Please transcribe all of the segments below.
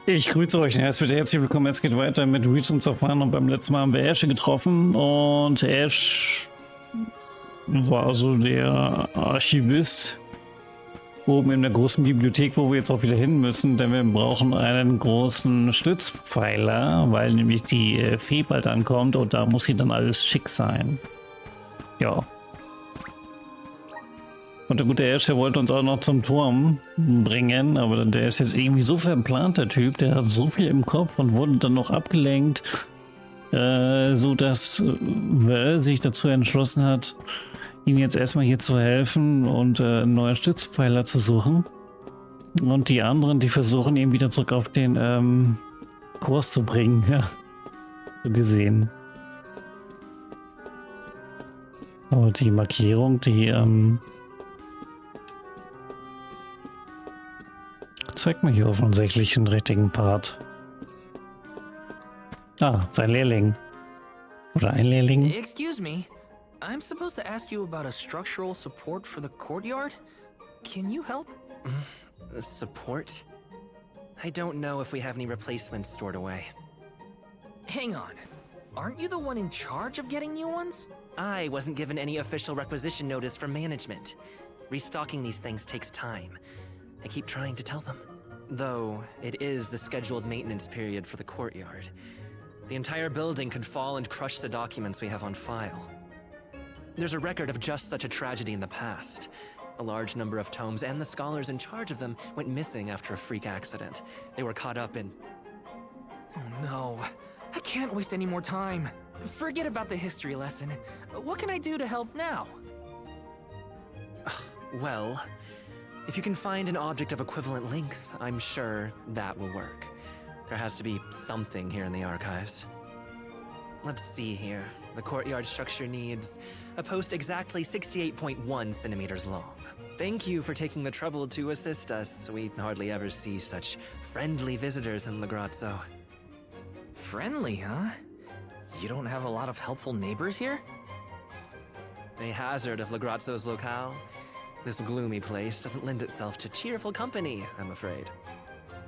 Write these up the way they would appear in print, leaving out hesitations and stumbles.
Ich grüße euch. Erst wieder herzlich willkommen. Es geht weiter mit Reasons of Man und beim letzten Mal haben wir Ash getroffen und Ash war so der Archivist oben in der großen Bibliothek, wo wir jetzt auch wieder hin müssen, denn wir brauchen einen großen Stützpfeiler, weil nämlich die Fee bald ankommt und da muss hier dann alles schick sein. Ja. Und der gute Ash, der wollte uns auch noch zum Turm bringen, aber der ist jetzt irgendwie so verplant, der Typ, der hat so viel im Kopf und wurde dann noch abgelenkt, so dass Val sich dazu entschlossen hat, ihm jetzt erstmal hier zu helfen und einen neuen Stützpfeiler zu suchen. Und die anderen, die versuchen, ihn wieder zurück auf den Kurs zu bringen, ja, so gesehen. Aber die Markierung, die zeigt mir hier offensichtlich den richtigen Part. Ah, sein Lehrling. Oder ein Lehrling. Excuse me. I'm supposed to ask you about a structural support for the courtyard. Can you help? Support? I don't know if we have any replacements stored away. Hang on. Aren't you the one in charge of getting new ones? I wasn't given any official requisition notice from management. Restocking these things takes time. I keep trying to tell them. Though, it is the scheduled maintenance period for the courtyard. The entire building could fall and crush the documents we have on file. There's a record of just such a tragedy in the past. A large number of tomes and the scholars in charge of them went missing after a freak accident. They were caught up in... Oh no. I can't waste any more time. Forget about the history lesson. What can I do to help now? Well, if you can find an object of equivalent length, I'm sure that will work. There has to be something here in the archives. Let's see here. The courtyard structure needs a post exactly 68.1 centimeters long. Thank you for taking the trouble to assist us. We hardly ever see such friendly visitors in Legrazzo. Friendly, huh? You don't have a lot of helpful neighbors here? A hazard of Legrazzo's locale. This gloomy place doesn't lend itself to cheerful company, I'm afraid.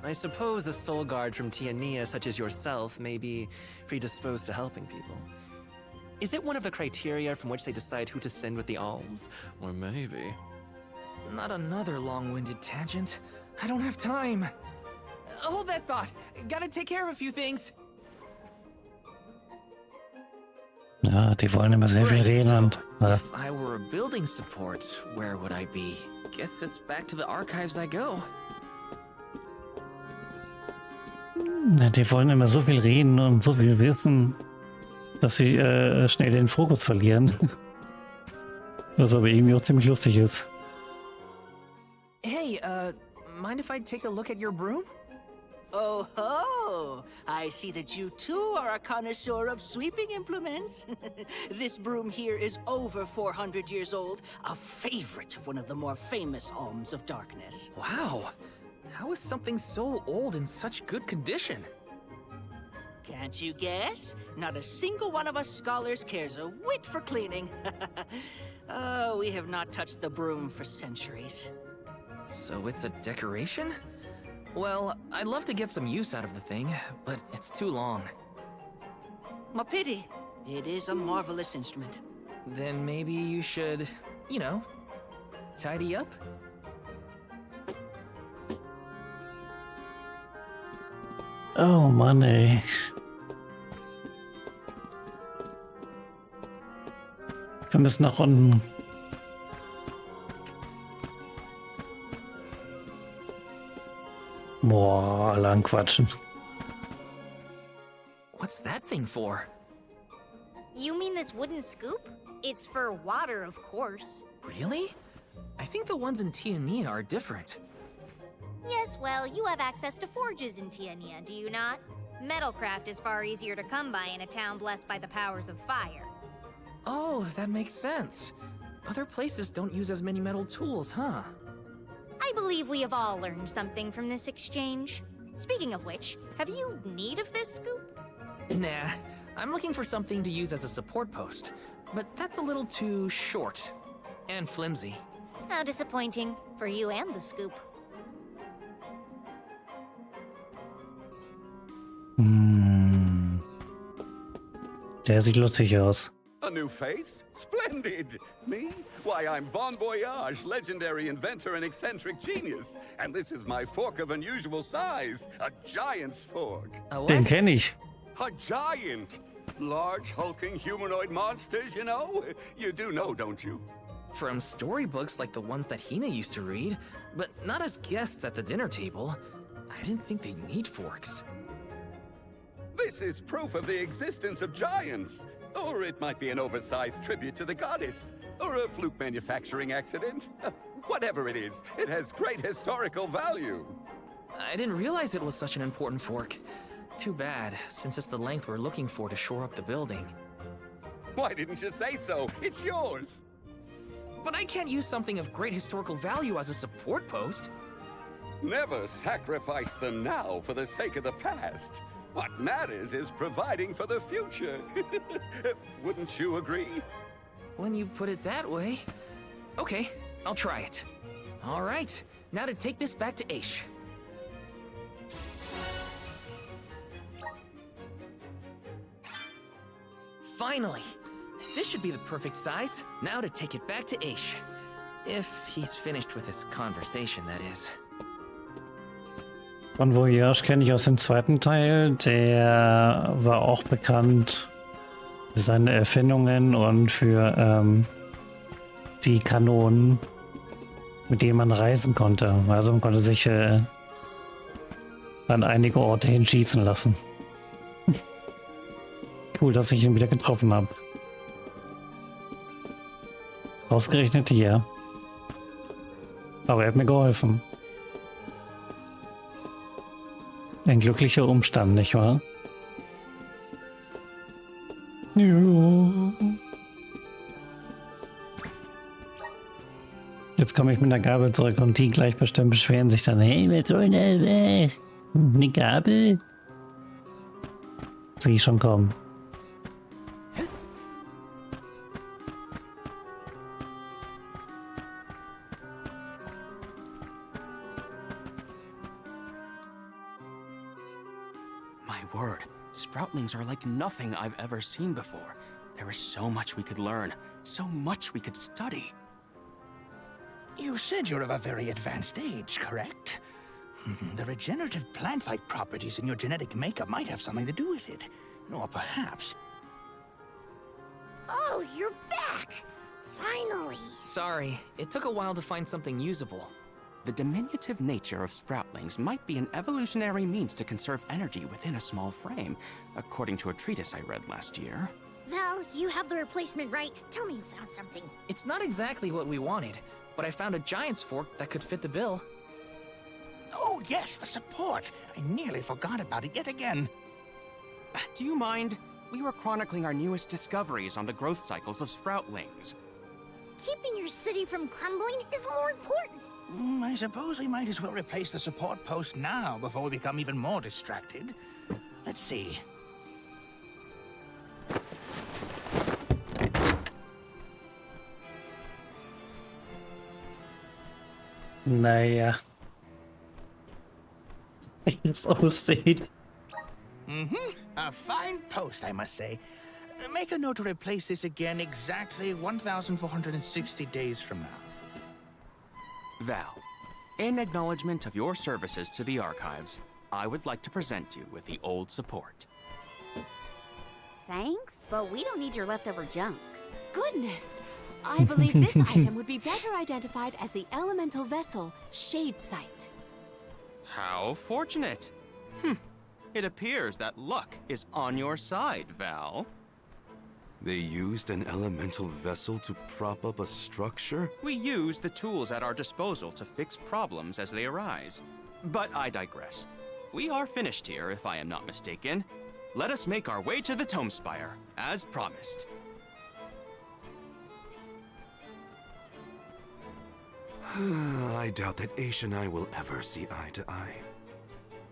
I suppose a soul guard from Tiania such as yourself may be predisposed to helping people. Is it one of the criteria from which they decide who to send with the alms? Or maybe... Not another long-winded tangent. I don't have time. Hold that thought. Gotta take care of a few things. Ja, die wollen immer sehr viel reden und... If I were a building support, where would I be? Guess it's back to the archives I go. Die wollen immer so viel reden und so viel wissen, dass sie schnell den Fokus verlieren. Was aber irgendwie auch ziemlich lustig ist. Hey, mind if I take a look at your broom? Oh ho! I see that you too are a connoisseur of sweeping implements. This broom here is over 400 years old, a favorite of one of the more famous alms of darkness. Wow! How is something so old in such good condition? Can't you guess? Not a single one of us scholars cares a whit for cleaning. Oh, we have not touched the broom for centuries. So it's a decoration? Well, I'd love to get some use out of the thing, but it's too long. A pity. It is a marvelous instrument. Then maybe you should, you know, tidy up? Oh Mann, ey. Wir müssen nach unten. Boah, alle anquatschen. What's that thing for? You mean this wooden scoop? It's for water, of course. Really? I think the ones in Tiania are different. Yes, well, you have access to forges in Tiania, do you not? Metalcraft is far easier to come by in a town blessed by the powers of fire. Oh, that makes sense. Other places don't use as many metal tools, huh? I believe we have all learned something from this exchange. Speaking of which, have you need of this scoop? Nah, I'm looking for something to use as a support post, but that's a little too short and flimsy. How disappointing for you and the scoop. Der sieht lustig aus. A new face? Splendid! Me? Why, I'm Bon Voyage, legendary inventor and eccentric genius. And this is my fork of unusual size, a giant's fork. A Den what? kenne ich. A giant! Large, hulking humanoid monsters, you know? You do know, don't you? From storybooks like the ones that Hina used to read, but not as guests at the dinner table. I didn't think they'd need forks. This is proof of the existence of giants. Or it might be an oversized tribute to the goddess. Or a fluke manufacturing accident. Whatever it is, it has great historical value. I didn't realize it was such an important fork. Too bad, since it's the length we're looking for to shore up the building. Why didn't you say so? It's yours. But I can't use something of great historical value as a support post. Never sacrifice them now for the sake of the past. What matters is providing for the future. Wouldn't you agree? When you put it that way. Okay, I'll try it. All right, now to take this back to Aish. Finally! This should be the perfect size. Now to take it back to Aish. If he's finished with his conversation, that is. Bon Voyage kenne ich aus dem zweiten Teil. Der war auch bekannt für seine Erfindungen und für die Kanonen, mit denen man reisen konnte. Also man konnte sich an einige Orte hinschießen lassen. Cool, dass ich ihn wieder getroffen habe. Ausgerechnet hier. Aber er hat mir geholfen. Ein glücklicher Umstand, nicht wahr? Ja. Jetzt komme ich mit einer Gabel zurück und die gleich bestimmt beschweren sich dann. Hey, was soll das? Eine Gabel? Sehe ich schon kommen. My word, Sproutlings are like nothing I've ever seen before. There is so much we could learn, so much we could study. You said you're of a very advanced age, correct? The regenerative plant-like properties in your genetic makeup might have something to do with it. Or perhaps... Oh, you're back! Finally! Sorry, it took a while to find something usable. The diminutive nature of Sproutlings might be an evolutionary means to conserve energy within a small frame, according to a treatise I read last year. Val, you have the replacement, right? Tell me you found something. It's not exactly what we wanted, but I found a giant's fork that could fit the bill. Oh, yes, the support! I nearly forgot about it yet again. Do you mind? We were chronicling our newest discoveries on the growth cycles of Sproutlings. Keeping your city from crumbling is more important. I suppose we might as well replace the support post now before we become even more distracted. Let's see. Naja. Wie es aussieht. A fine post, I must say. Make a note to replace this again exactly 1,460 days from now. Val, in acknowledgement of your services to the archives, I would like to present you with the old support. Thanks, but we don't need your leftover junk. Goodness! I believe this item would be better identified as the elemental vessel, Shade Sight. How fortunate. It appears that luck is on your side, Val. They used an elemental vessel to prop up a structure? We use the tools at our disposal to fix problems as they arise. But I digress. We are finished here, if I am not mistaken. Let us make our way to the Tome Spire, as promised. I doubt that Aish and I will ever see eye to eye.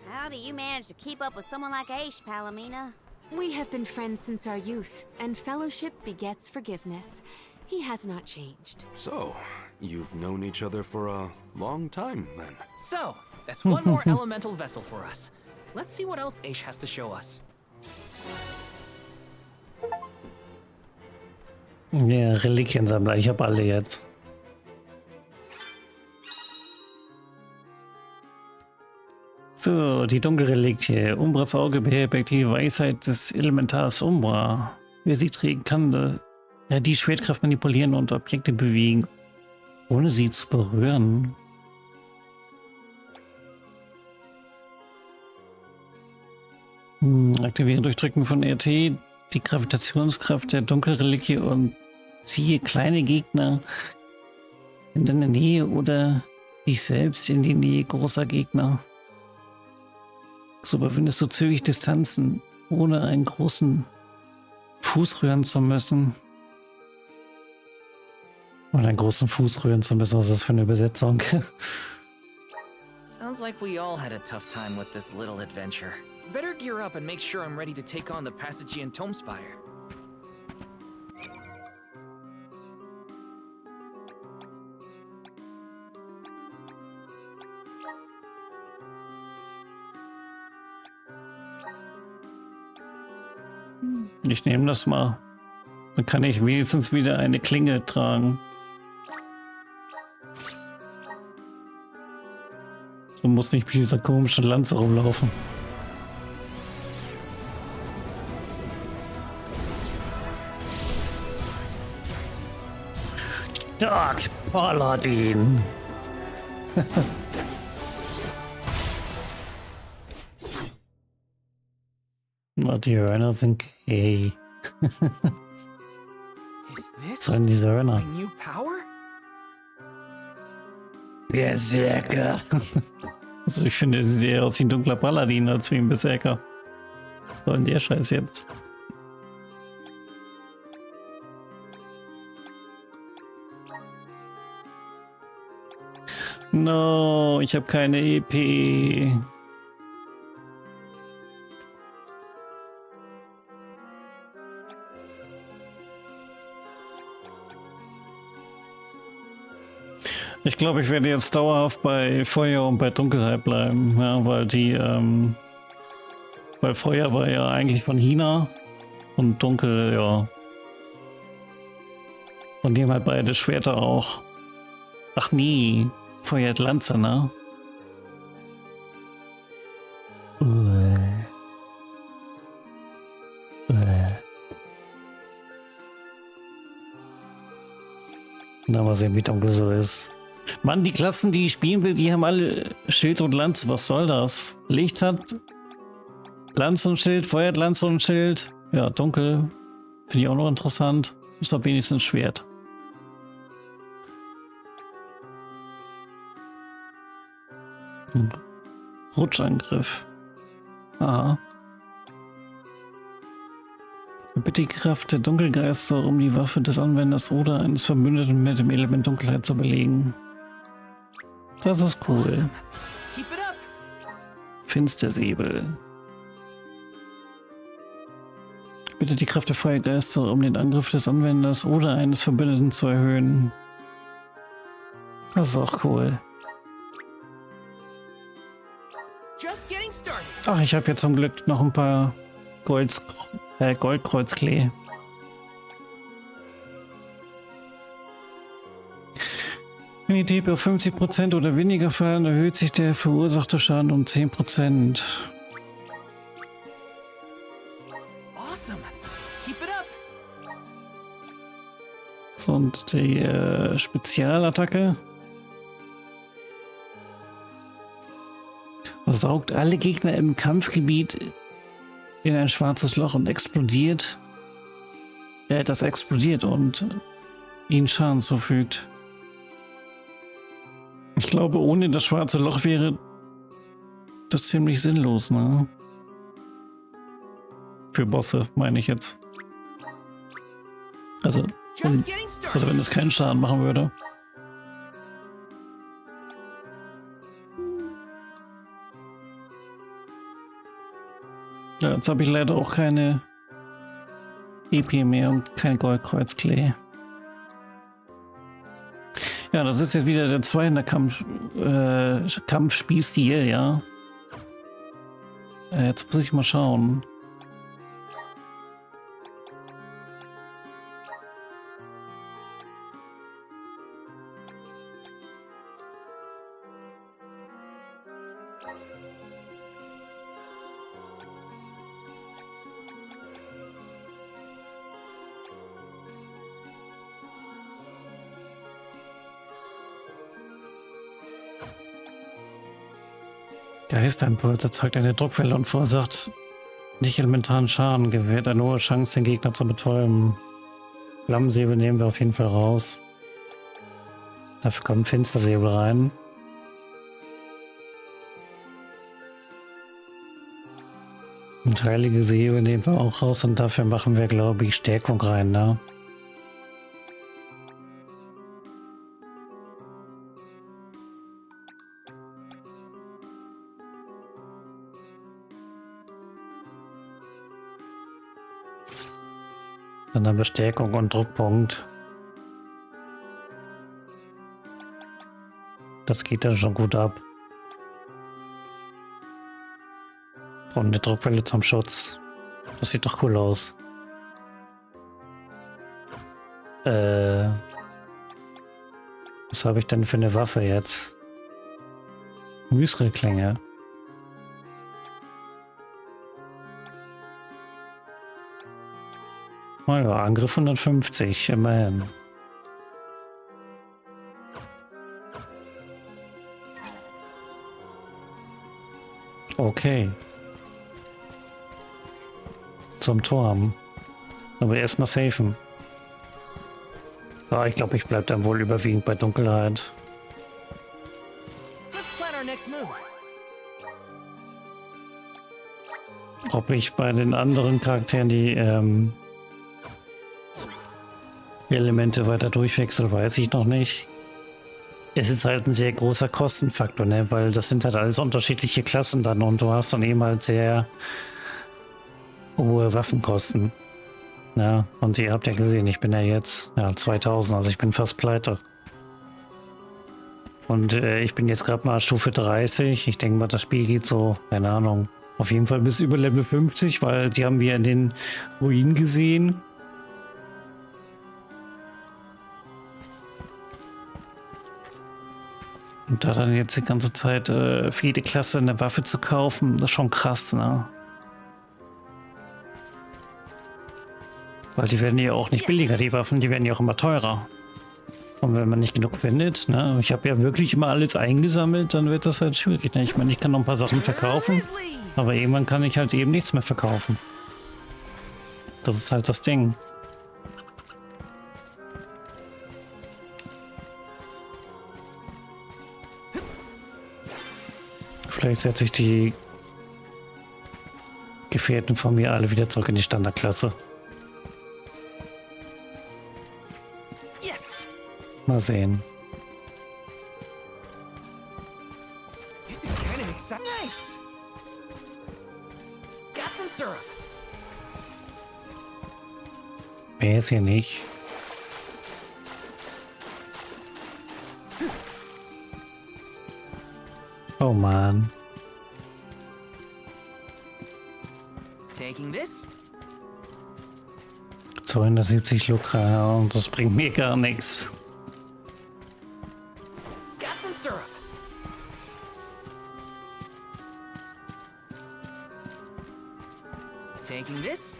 How do you manage to keep up with someone like Aish, Palomina? We have been friends since our youth, and fellowship begets forgiveness. He has not changed. So, you've known each other for a long time, then? So, that's one more elemental vessel for us. Let's see what else Aish has to show us. Ja, Reliquiensammler, ich habe alle jetzt. So, die Dunkelreliquie. Umbras Auge beherbergt die Weisheit des Elementars Umbra. Wer sie trägt, kann die Schwertkraft manipulieren und Objekte bewegen, ohne sie zu berühren. Aktiviere durch Drücken von RT die Gravitationskraft der Dunkelreliquie und ziehe kleine Gegner in deine Nähe oder dich selbst in die Nähe großer Gegner. So überwindest du zügig Distanzen, ohne einen großen Fuß rühren zu müssen. Oder einen großen Fuß rühren zu müssen, was ist das für eine Übersetzung? Sounds like we all had a tough time with this little adventure. Better gear up and make sure I'm ready to take on the Passagian Tomespire. Ich nehme das mal. Dann kann ich wenigstens wieder eine Klinge tragen. Du musst nicht mit dieser komischen Lanze rumlaufen. Dark Paladin. Na, die Hörner sind gay. Is Was this sind diese Hörner? my new power? Berserker. Also ich finde, er sieht eher aus wie ein dunkler Paladin als wie ein Berserker. Was soll denn der Scheiß jetzt? No, ich habe keine EP. Ich glaube, ich werde jetzt dauerhaft bei Feuer und bei Dunkelheit bleiben, ja, weil weil Feuer war ja eigentlich von China und Dunkel, ja. Und die haben halt beide Schwerter auch. Ach nee, Feuer hat Lanze, ne? Na, mal sehen, wie dunkel so ist. Mann, die Klassen, die ich spielen will, die haben alle Schild und Lanze. Was soll das? Licht hat Lanze und Schild, Feuer hat Lanze und Schild. Ja, dunkel. Finde ich auch noch interessant. Ist doch wenigstens Schwert. Rutschangriff. Aha. Bitte die Kraft der Dunkelgeister, um die Waffe des Anwenders oder eines Verbündeten mit dem Element Dunkelheit zu belegen. Das ist cool. Keep it up. Finstersäbel. Bitte die Kraft der Feuergeister, um den Angriff des Anwenders oder eines Verbündeten zu erhöhen. Das ist auch cool. Just getting started. Ach, ich habe jetzt zum Glück noch ein paar Goldkreuzklee. Wenn die TP auf 50% oder weniger fallen, erhöht sich der verursachte Schaden um 10%. Awesome. Keep it up. So, und die Spezialattacke saugt alle Gegner im Kampfgebiet in ein schwarzes Loch und explodiert. Das explodiert und ihnen Schaden zufügt. Ich glaube, ohne das schwarze Loch wäre das ziemlich sinnlos, ne? Für Bosse, meine ich jetzt. Also wenn es keinen Schaden machen würde. Ja, jetzt habe ich leider auch keine EP mehr und kein Goldkreuzklee. Ja, das ist jetzt wieder der Zweihänder Kampfspielstil, ja. Jetzt muss ich mal schauen. Geisterimpuls erzeugt eine Druckwelle und verursacht nicht elementaren Schaden, gewährt eine hohe Chance, den Gegner zu betäuben. Flammensäbel nehmen wir auf jeden Fall raus. Dafür kommen Finstersäbel rein. Und heilige Säbel nehmen wir auch raus und dafür machen wir, glaube ich, Stärkung rein, ne? Dann haben wir Stärkung und Druckpunkt. Das geht dann schon gut ab. Und eine Druckwelle zum Schutz. Das sieht doch cool aus. Was habe ich denn für eine Waffe jetzt? Müsrelklinge. Oh ja, Angriff 150, immerhin. Okay. Zum Turm. Aber erstmal safen. Ja, ich glaube, ich bleibe dann wohl überwiegend bei Dunkelheit. Let's plan our next move. Ob ich bei den anderen Charakteren die Elemente weiter durchwechsel, weiß ich noch nicht. Es ist halt ein sehr großer Kostenfaktor, ne? Weil das sind halt alles unterschiedliche Klassen dann und du hast dann eben halt sehr hohe Waffenkosten. Ja, und ihr habt ja gesehen, ich bin ja jetzt 2000, also ich bin fast pleite. Und ich bin jetzt gerade mal Stufe 30. Ich denke mal, das Spiel geht so, keine Ahnung, auf jeden Fall bis über Level 50, weil die haben wir in den Ruinen gesehen. Und da dann jetzt die ganze Zeit für jede Klasse eine Waffe zu kaufen, das ist schon krass, ne? Weil die werden ja auch nicht billiger, die Waffen, die werden ja auch immer teurer. Und wenn man nicht genug findet, ne? Ich habe ja wirklich immer alles eingesammelt, dann wird das halt schwierig, ne? Ich meine, ich kann noch ein paar Sachen verkaufen, aber irgendwann kann ich halt eben nichts mehr verkaufen. Das ist halt das Ding. Vielleicht setze ich die Gefährten von mir alle wieder zurück in die Standardklasse. Yes! Mal sehen. This is kind of exciting. Nice! Got some syrup. Mehr ist hier nicht. Oh Mann. Taking this? 270 Lukra und das bringt mir gar nichts. Got some syrup. Taking this?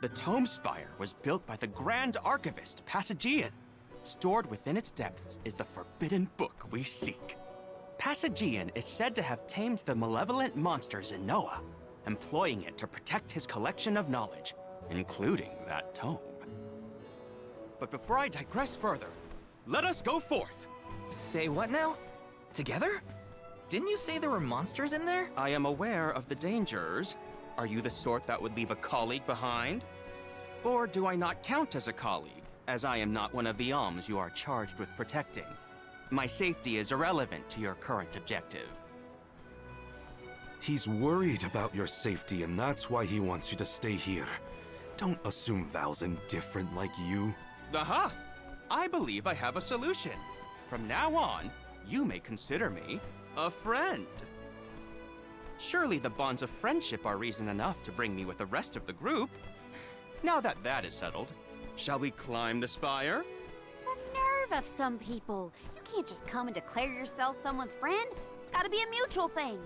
The Tome Spire was built by the Grand Archivist, Passagian. Stored within its depths is the forbidden book we seek. Passagian is said to have tamed the malevolent monsters in Noah, employing it to protect his collection of knowledge, including that tome. But before I digress further, let us go forth. Say what now? Together? Didn't you say there were monsters in there? I am aware of the dangers. Are you the sort that would leave a colleague behind? Or do I not count as a colleague, as I am not one of the alms you are charged with protecting? My safety is irrelevant to your current objective. He's worried about your safety, and that's why he wants you to stay here. Don't assume Val's indifferent like you. Aha! I believe I have a solution. From now on, you may consider me a friend. Surely the bonds of friendship are reason enough to bring me with the rest of the group. Now that that is settled, shall we climb the spire? The nerve of some people. You can't just come and declare yourself someone's friend. It's gotta be a mutual thing.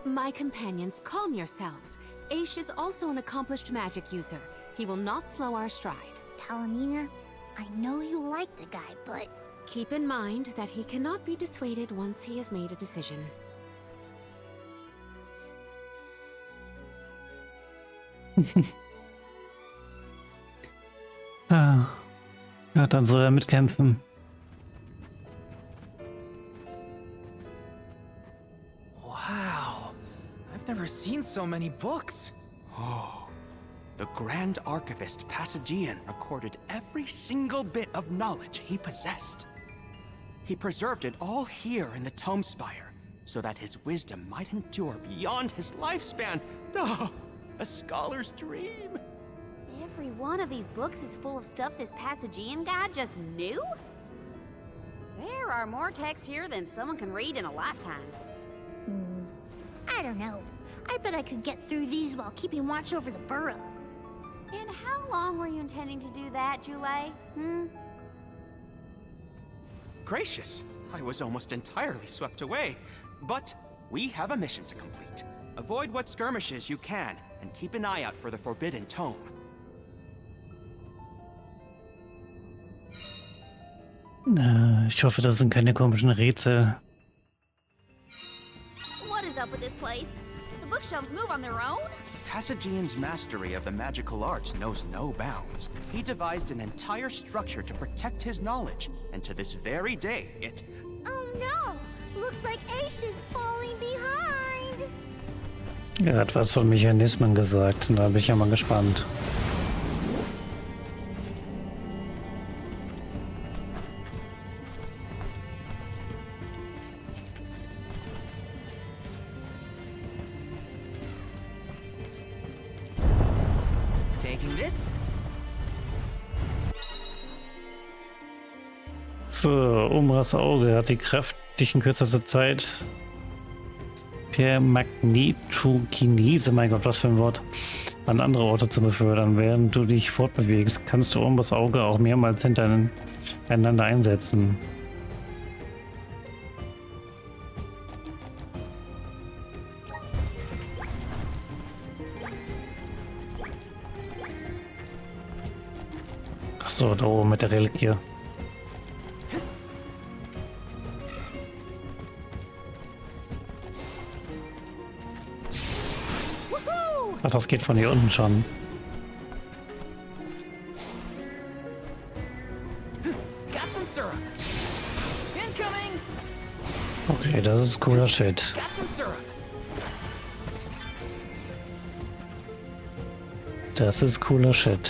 My companions, calm yourselves. Aish is also an accomplished magic user. He will not slow our stride. Kalamina, I know you like the guy, but... Keep in mind that he cannot be dissuaded once he has made a decision. Ah. Ja, dann soll er mitkämpfen. Wow. I've never seen so many books. Oh, the Grand Archivist Passagian recorded every single bit of knowledge he possessed. He preserved it all here in the Tome Spire, so that his wisdom might endure beyond his lifespan. Oh, a scholar's dream. Every one of these books is full of stuff this Passagian guy just knew? There are more texts here than someone can read in a lifetime. I don't know. I bet I could get through these while keeping watch over the burrow. And how long were you intending to do that, Jule? Gracious, I was almost entirely swept away. But we have a mission to complete. Avoid what skirmishes you can, and keep an eye out for the Forbidden Tome. Ich hoffe, das sind keine komischen Rätsel. What is up with this place? The bookshelves move on their own? Passagian's mastery of the magical arts knows no bounds. He devised an entire structure to protect his knowledge, and to this very day, it... Oh no! Looks like Aish is falling behind! Er hat was von Mechanismen gesagt, da bin ich ja mal gespannt. Taking this? So, Umbras Auge hat die Kraft, dich in kürzester Zeit per Magnetokinese, mein Gott, was für ein Wort, an andere Orte zu befördern. Während du dich fortbewegst, kannst du Umbras Auge auch mehrmals hintereinander einsetzen. Achso, da oben mit der Reliquie. Ach, das geht von hier unten schon. Got some syrup. Incoming. Okay, das ist cooler Shit. Got some syrup. Das ist cooler Shit.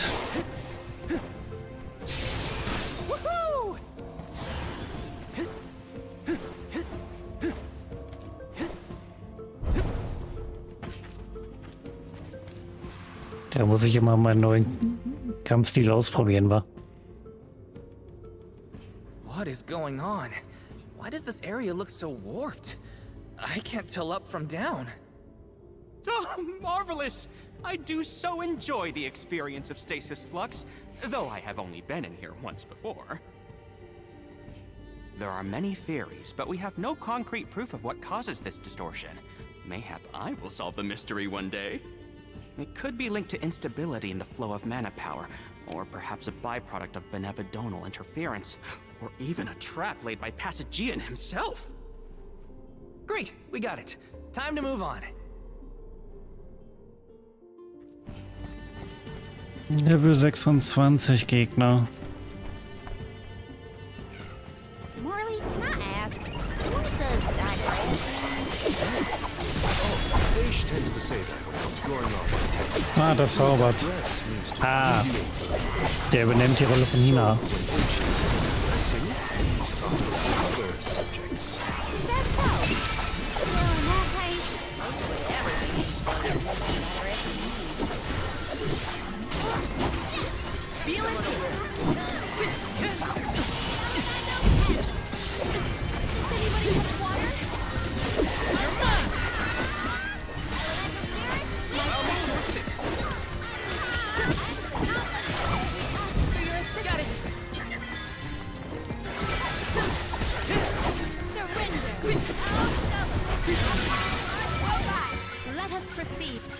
Da muss ich immer meinen neuen Kampfstil ausprobieren, wa? What is going on? Why does this area look so warped? I can't tell up from down. Oh, marvelous! I do so enjoy the experience of stasis flux, though I have only been in here once before. There are many theories, but we have no concrete proof of what causes this distortion. Mayhap I will solve the mystery one day. It could be linked to instability in the flow of mana power, or perhaps a byproduct of benevodonal interference, or even a trap laid by Passagian himself. Great, we got it. Time to move on. Level 26 Gegner. Marley, can I ask, what does digress? Aish tends to say that when exploring our Ah, der zaubert. Ah, der übernimmt die Rolle von Nina. Does anybody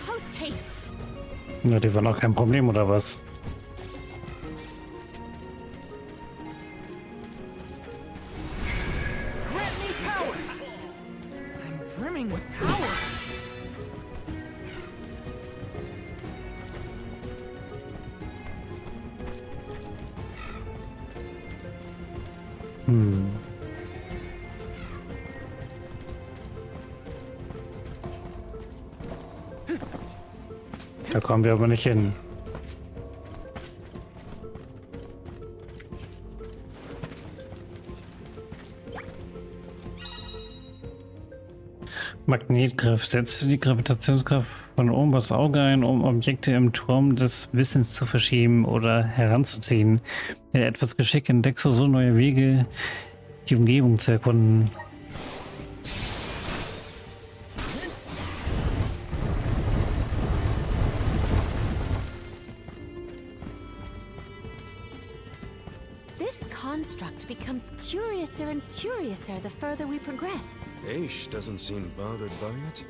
Post haste. Ja, die waren auch kein Problem, oder was? Grant me power! I'm brimming with power! Da kommen wir aber nicht hin. Magnetgriff. Setze die Gravitationskraft von oben das Auge ein, um Objekte im Turm des Wissens zu verschieben oder heranzuziehen. Mit etwas Geschick entdeckst du so neue Wege, die Umgebung zu erkunden. This construct becomes curiouser and curiouser the further we progress. Aish doesn't seem bothered by it,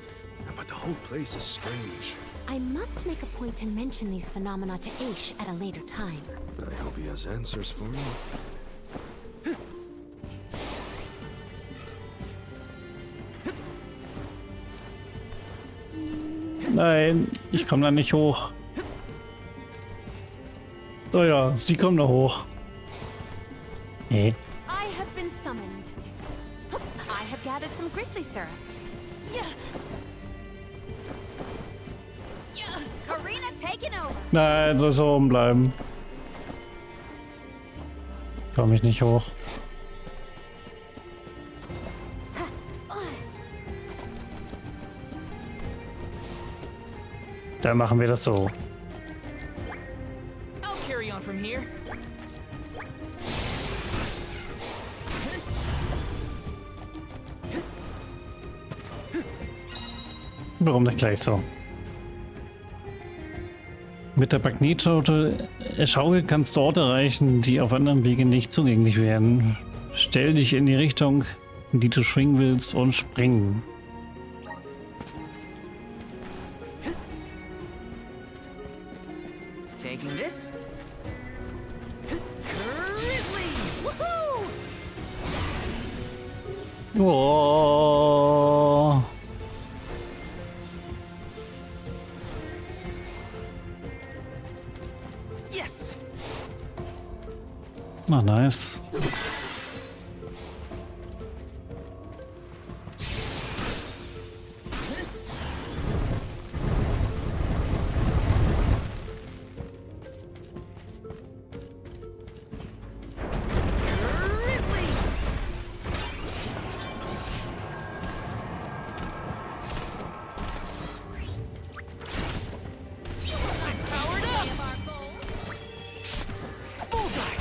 but the whole place is strange. I must make a point to mention these phenomena to Aish at a later time. I hope he has answers for you. Nein, ich komme da nicht hoch. Oh ja, sie kommen da hoch. Nee. I have been summoned. I have gathered some grizzly syrup. Karina taking over. Nein, soll so oben bleiben. Komme ich nicht hoch. Dann machen wir das so. I'll carry on from here. Warum nicht gleich so? Mit der Magnetschaukel kannst du Orte erreichen, die auf anderen Wege nicht zugänglich wären. Stell dich in die Richtung, in die du schwingen willst, und springen. Taking this. Grizzly! Woohoo! Oh. Yes! Na, nice. Grizzly! I'm powered up! Bullseye!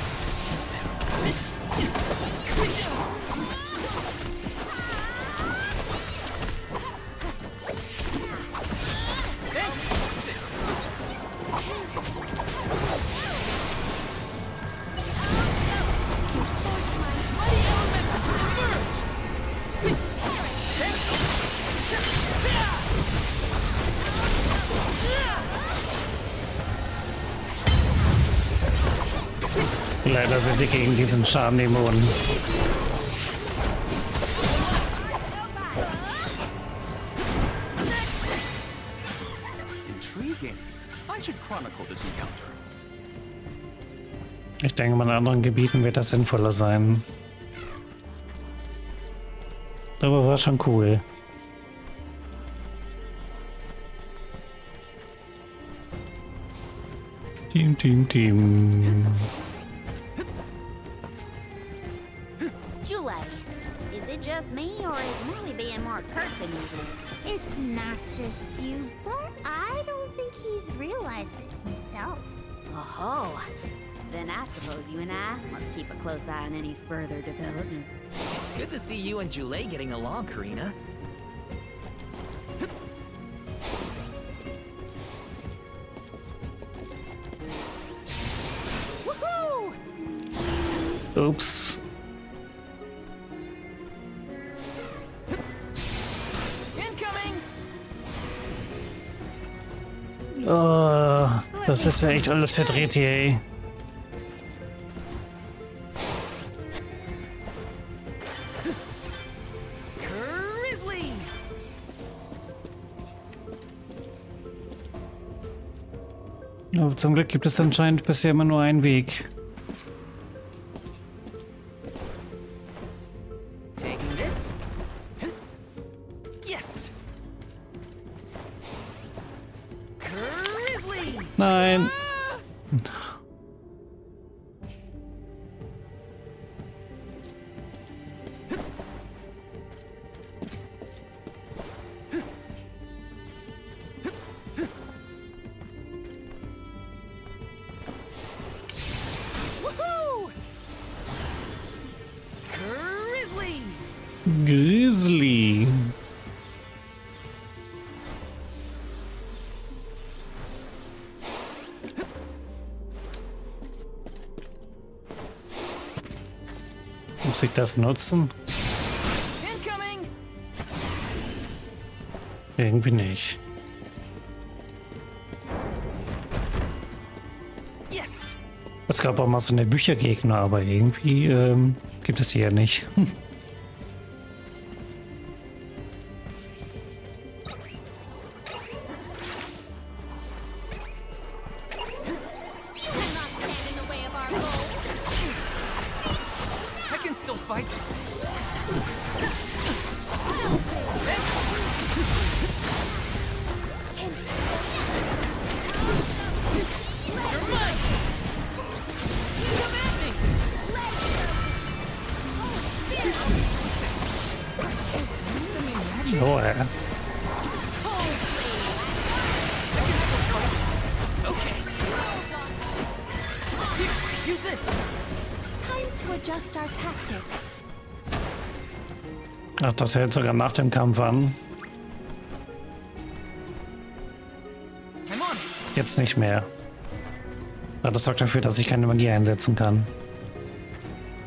Leider sind wir gegen diesen Schamdämonen. Intriguing. I should chronicle this encounter. Ich denke, in anderen Gebieten wird das sinnvoller sein. Aber war schon cool. Team. Jule, is it just me, or is Molly being more curt than usual? It's not just you, but I don't think he's realized it himself. Oh, then I suppose you and I must keep a close eye on any further developments. It's good to see you and Jule getting along, Karina. Woohoo! Oops. Incoming! Oh, das ist ja echt alles verdreht hier, ey. Grizzly! Aber zum Glück gibt es anscheinend bisher immer nur einen Weg. Taking this. Yes! Grizzly! Nein. Woohoo! Grizzly! Grizzly. Muss ich das nutzen? Incoming! Irgendwie nicht. Yes! Es gab auch mal so eine Büchergegner, aber irgendwie gibt es hier nicht. I can still fight. You're mine! Come at me! Send me magic. Oh, I can still fight. Okay. Here, use this. Time to adjust our tactics. Ach, das hält sogar nach dem Kampf an. I'm on it. Jetzt nicht mehr. Ja, das sorgt dafür, dass ich keine Magie einsetzen kann.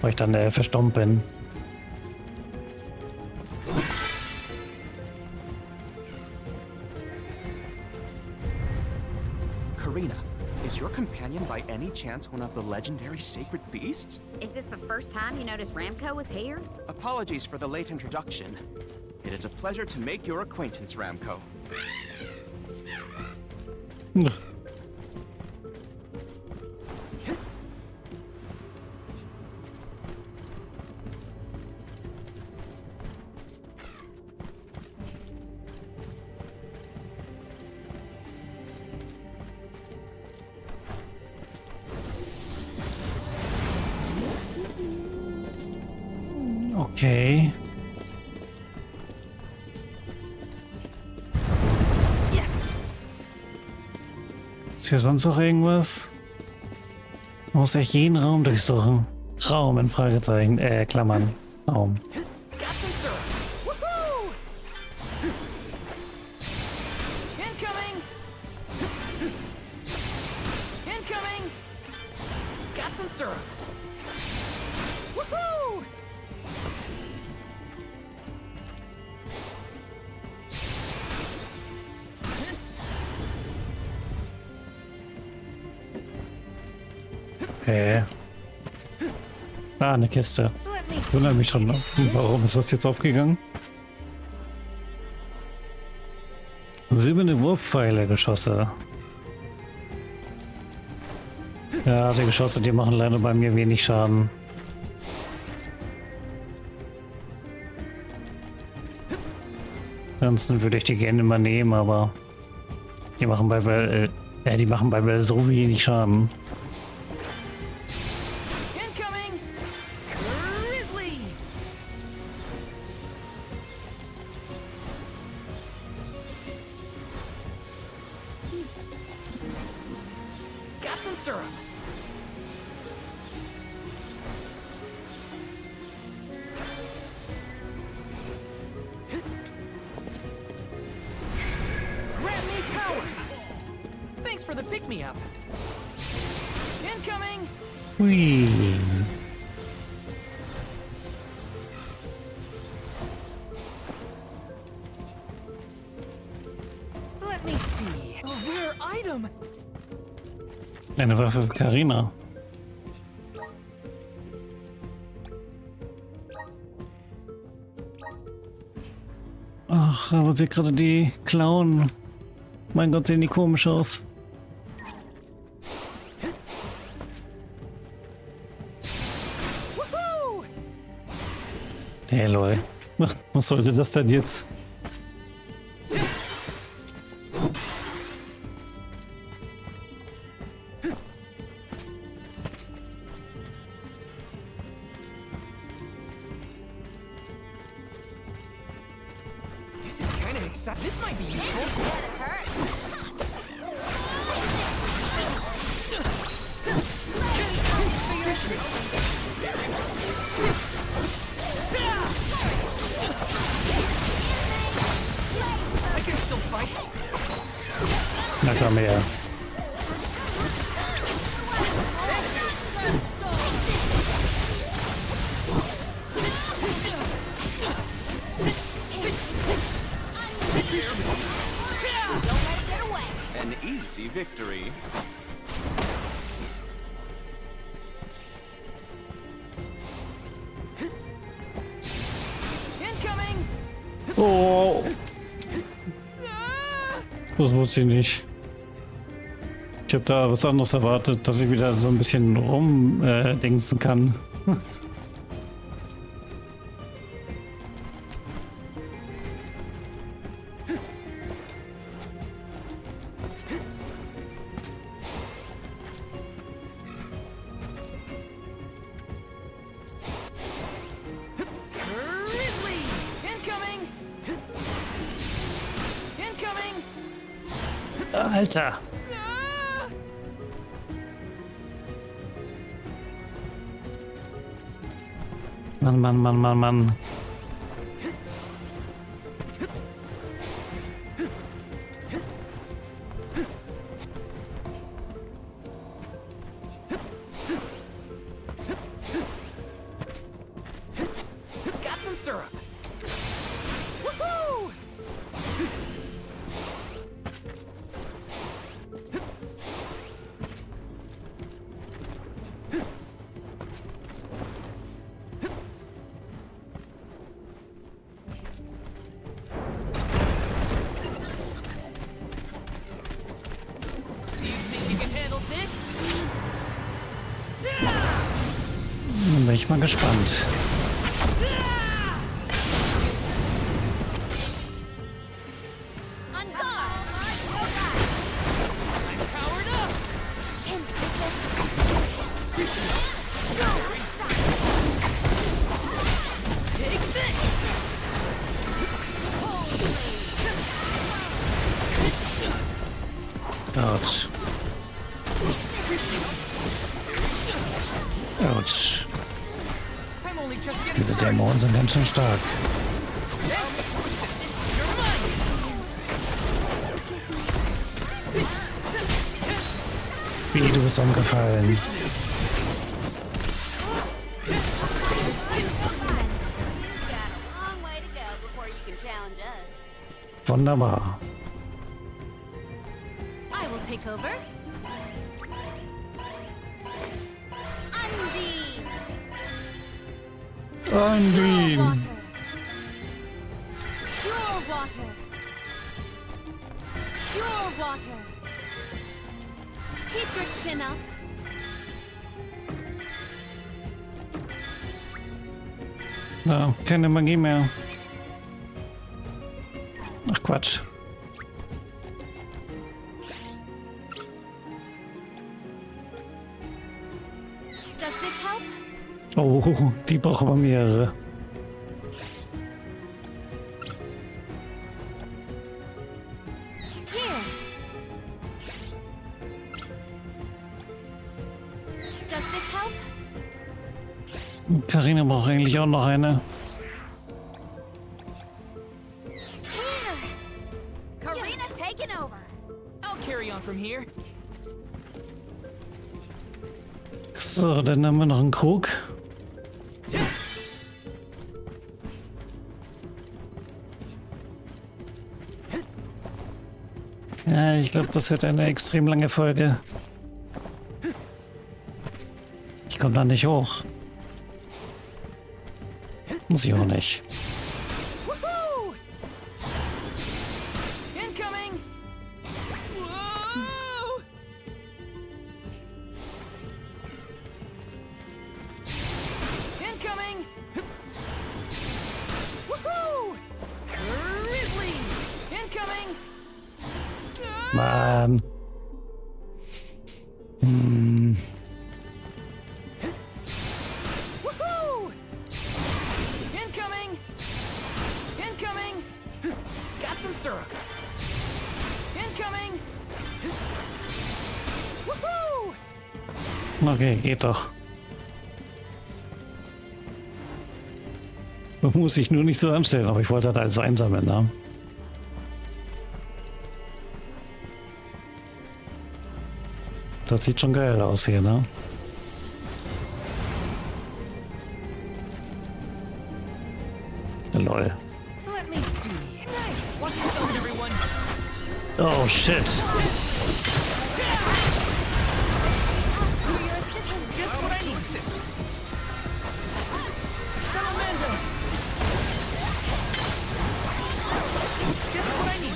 Weil ich dann verstummt bin. Karina, is your companion by any chance one of the legendary sacred beasts? Is this the first time you noticed Ramco was here? Apologies for the late introduction. It is a pleasure to make your acquaintance, Ramco. Okay. Yes! Ist hier sonst noch irgendwas? Muss ich jeden Raum durchsuchen? Raum in Fragezeichen, Klammern. Raum. Got some syrup. Woohoo! Incoming! Incoming! Got some syrup. Woohoo! Okay. Ah, eine Kiste. Let me Ich wundere mich schon, warum ist das jetzt aufgegangen? Silberne Wurfpfeile, Geschosse. Ja, die Geschosse, die machen leider bei mir wenig Schaden. Ansonsten würde ich die gerne mal nehmen, aber die machen bei so wenig Schaden. Incoming! Grizzly! Got some syrup. Grant me power. Thanks for the pick-me-up. Incoming! Hui. Let me see. A rare item. Eine Waffe für Carina. Ach, aber sieht gerade die Klauen. Mein Gott, sehen die komisch aus. Hey, lol. Was sollte das denn jetzt? This is kind of exciting. This might be useful. I can still fight. Na komm her. An easy victory. Incoming. Oh. Das wusste ich nicht. Ich habe da was anderes erwartet, dass ich wieder so ein bisschen rumdingsen kann. Grizzly. Incoming. Incoming. Alter. Mann, Mann, Mann, Mann, Mann. Got some syrup. Woohoo! Do you think you can handle this? Dann bin ich mal gespannt. I'm powered up. Take this. Autsch. Autsch. I'm only just getting Diese started. Dämonen sind ganz schön stark. You're mine. Wie, du bist umgefallen. Long way to go before you can challenge us. Wunderbar. I will take over. Undine! Undine. Pure water. Pure water. Keep your chin up. Ja, keine Magie mehr. Ach Quatsch. Does this help? Oh, die brauchen wir mehrere. Here. Does this help? Carina braucht eigentlich auch noch eine. Here! Karina taking over! I'll carry on from here. So, dann haben wir noch einen Krug. Ja, ich glaube, das wird eine extrem lange Folge. Ich komme da nicht hoch. Muss ich auch nicht. Woohoo! Incoming! Whoa! Incoming! Woohoo! Grizzly! Incoming! Mann. Woohoo! Incoming! Incoming! Got some syrup. Incoming! Woohoo! Okay, geht doch. Man muss sich nur nicht so anstellen, aber ich wollte das alles einsammeln, ne? Das sieht schon geil aus hier, ne? Lol. Let me see. Nice. Watch yourselves, everyone. Oh shit. Just what I need. Salamander. Just what I need.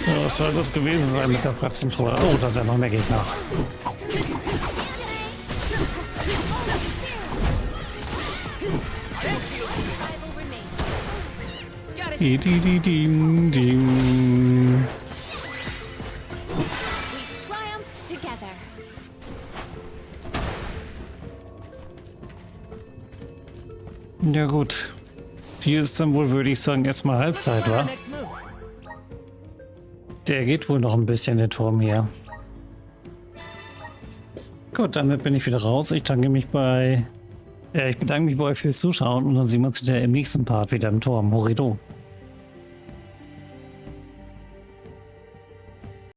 Ja, was soll das gewesen sein mit der Fratzentruhe? Oh, da sind noch mehr Gegner. Di-di-di-dim, dim. Ja gut. Hier ist dann wohl, würde ich sagen, erstmal Halbzeit, wa? Next move. Der geht wohl noch ein bisschen, der Turm hier. Gut, damit bin ich wieder raus. Ich bedanke mich bei euch fürs Zuschauen und dann sehen wir uns wieder im nächsten Part wieder im Turm. Horido.